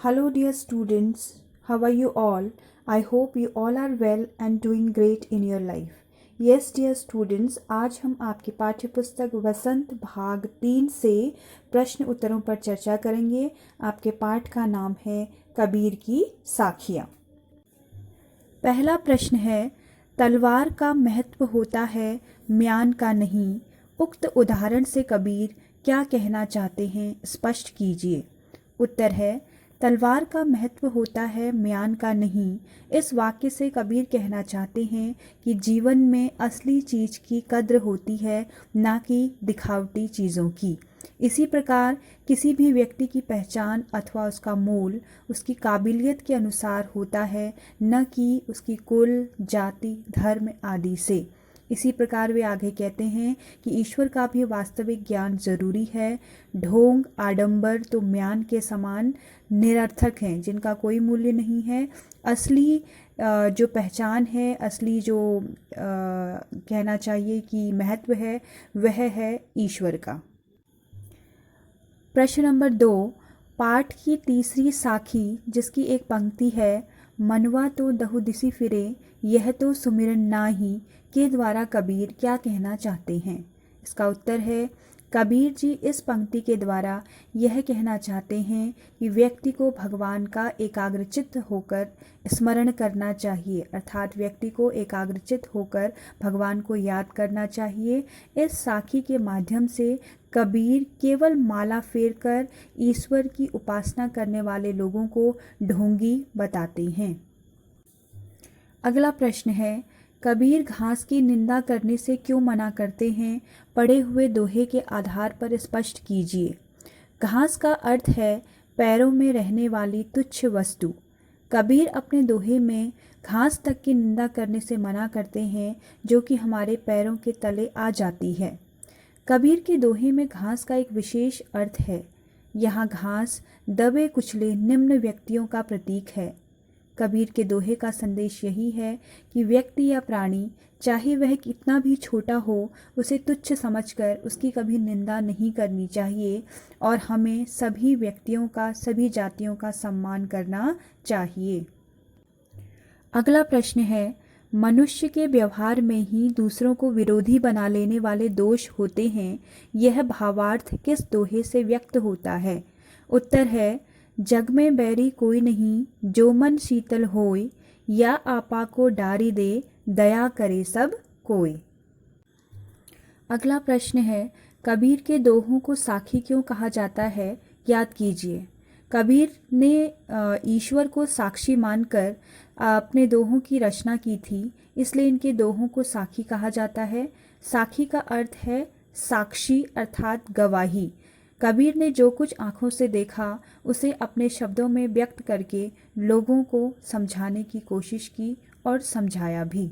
Hello, dear students. How are you all? I hope you all are well and doing great in your life. Yes, dear students, आज हम आपकी पाठ्य पुस्तक वसंत भाग 3 से प्रश्न उत्तरों पर चर्चा करेंगे। आपके पाठ का नाम है कबीर की साखियाँ। पहला प्रश्न है, तलवार का महत्व होता है, म्यान का नहीं। उक्त उदाहरण से कबीर क्या कहना चाहते हैं, स्पष्ट कीजिए। उत्तर है, तलवार का महत्व होता है, म्यान का नहीं। इस वाक्य से कबीर कहना चाहते हैं कि जीवन में असली चीज़ की कद्र होती है, ना कि दिखावटी चीज़ों की। इसी प्रकार किसी भी व्यक्ति की पहचान अथवा उसका मोल उसकी काबिलियत के अनुसार होता है, न कि उसकी कुल, जाति, धर्म आदि से। इसी प्रकार वे आगे कहते हैं कि ईश्वर का भी वास्तविक ज्ञान जरूरी है। ढोंग, आडंबर तो म्यान के समान निरर्थक हैं, जिनका कोई मूल्य नहीं है। असली जो पहचान है, असली जो कहना चाहिए कि महत्व है, वह है ईश्वर का। प्रश्न नंबर 2, पाठ की तीसरी साखी जिसकी एक पंक्ति है, मनवा तो दहु दिसी फिरे, यह तो सुमिरन नाही, के द्वारा कबीर क्या कहना चाहते हैं। इसका उत्तर है, कबीर जी इस पंक्ति के द्वारा यह कहना चाहते हैं कि व्यक्ति को भगवान का एकाग्रचित्त होकर स्मरण करना चाहिए, अर्थात व्यक्ति को एकाग्रचित्त होकर भगवान को याद करना चाहिए। इस साखी के माध्यम से कबीर केवल माला फेरकर ईश्वर की उपासना करने वाले लोगों को ढोंगी बताते हैं। अगला प्रश्न है, कबीर घास की निंदा करने से क्यों मना करते हैं, पढ़े हुए दोहे के आधार पर स्पष्ट कीजिए। घास का अर्थ है पैरों में रहने वाली तुच्छ वस्तु। कबीर अपने दोहे में घास तक की निंदा करने से मना करते हैं जो कि हमारे पैरों के तले आ जाती है। कबीर के दोहे में घास का एक विशेष अर्थ है। यहाँ घास दबे कुचले निम्न व्यक्तियों का प्रतीक है। कबीर के दोहे का संदेश यही है कि व्यक्ति या प्राणी चाहे वह कितना भी छोटा हो, उसे तुच्छ समझकर उसकी कभी निंदा नहीं करनी चाहिए और हमें सभी व्यक्तियों का, सभी जातियों का सम्मान करना चाहिए। अगला प्रश्न है, मनुष्य के व्यवहार में ही दूसरों को विरोधी बना लेने वाले दोष होते हैं, यह भावार्थ किस दोहे से व्यक्त होता है। उत्तर है, जग में बैरी कोई नहीं, जो मन शीतल होय, या आपा को डारी दे, दया करे सब कोय। अगला प्रश्न है, कबीर के दोहों को साखी क्यों कहा जाता है, याद कीजिए। कबीर ने ईश्वर को साक्षी मानकर अपने दोहों की रचना की थी, इसलिए इनके दोहों को साखी कहा जाता है। साखी का अर्थ है साक्षी अर्थात गवाही। कबीर ने जो कुछ आँखों से देखा उसे अपने शब्दों में व्यक्त करके लोगों को समझाने की कोशिश की और समझाया भी।